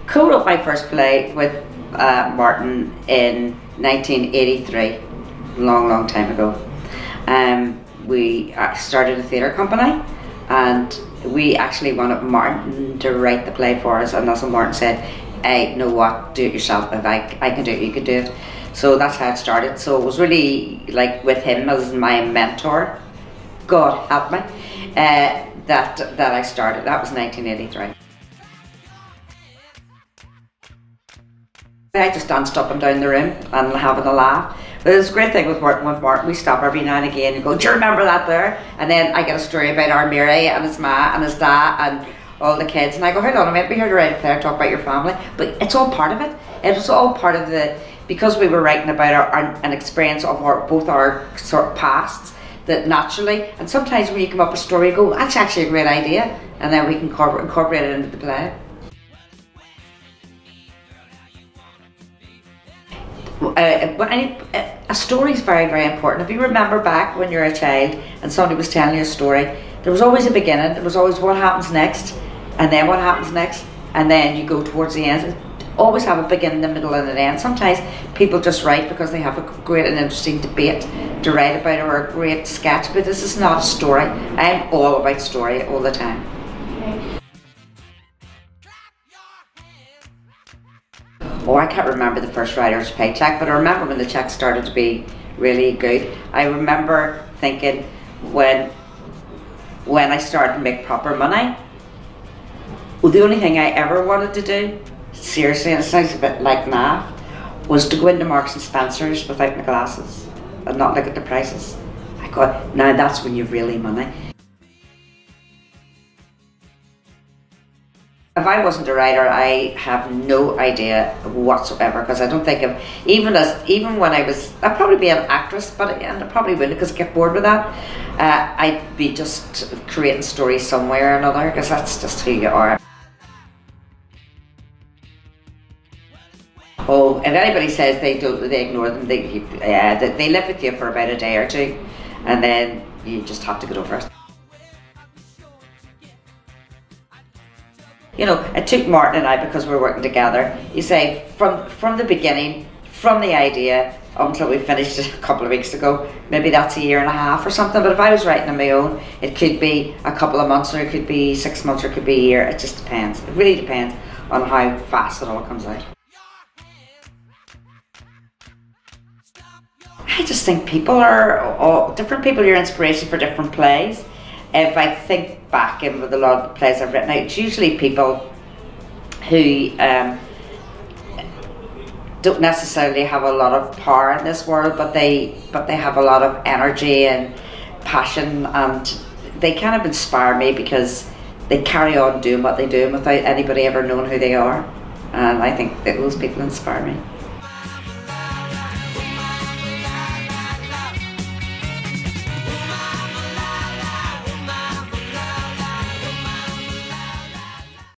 co-wrote my first play with Martin in 1983, long time ago. We started a theatre company, and we actually wanted Martin to write the play for us, and that's when Martin said, "Hey, know what? Do it yourself. If I can do it, you can do it." So that's how it started. So it was really like with him as my mentor, God help me, that I started. That was 1983. I just danced up and down the room and having a laugh. But it's a great thing with Martin, we stop every now and again and go, "Do you remember that there?" And then I get a story about our Mary and his ma and his dad and all the kids, and I go, "Hold on a minute, we heard right up there talk about your family." But it's all part of it. It was all part of because we were writing about an experience of both our sort of pasts, that naturally, and sometimes when you come up with a story, you go, "That's actually a great idea," and then we can incorporate it into the play. A story is very important. If you remember back when you're a child and somebody was telling you a story, there was always a beginning, there was always what happens next, and then what happens next, and then you go towards the end. Always have a beginning, a middle and an end. Sometimes people just write because they have a great and interesting debate to write about, or a great sketch, but this is not a story. I'm all about story all the time. Oh, I can't remember the first writer's paycheck, but I remember when the check started to be really good. I remember thinking when I started to make proper money, well, the only thing I ever wanted to do, seriously, and it sounds a bit like math, was to go into Marks and Spencer's without my glasses and not look at the prices. I thought, now that's when you've really money. If I wasn't a writer, I have no idea whatsoever, because I don't think of, even when I'd probably be an actress, and I probably wouldn't, because I get bored with that. I'd be just creating stories somewhere or another, because that's just who you are. Oh, if anybody says they ignore them, they live with you for about a day or two, and then you just have to get over it. You know, it took Martin and I, because we're working together, you say, from the beginning, from the idea until we finished it a couple of weeks ago, maybe that's a year and a half or something. But if I was writing on my own, it could be a couple of months, or it could be 6 months, or it could be a year. It just depends. It really depends on how fast it all comes out. I just think different people are your inspiration for different plays. If I think back with a lot of the plays I've written out, it's usually people who don't necessarily have a lot of power in this world, but they have a lot of energy and passion, and they kind of inspire me because they carry on doing what they do without anybody ever knowing who they are, and I think that those people inspire me.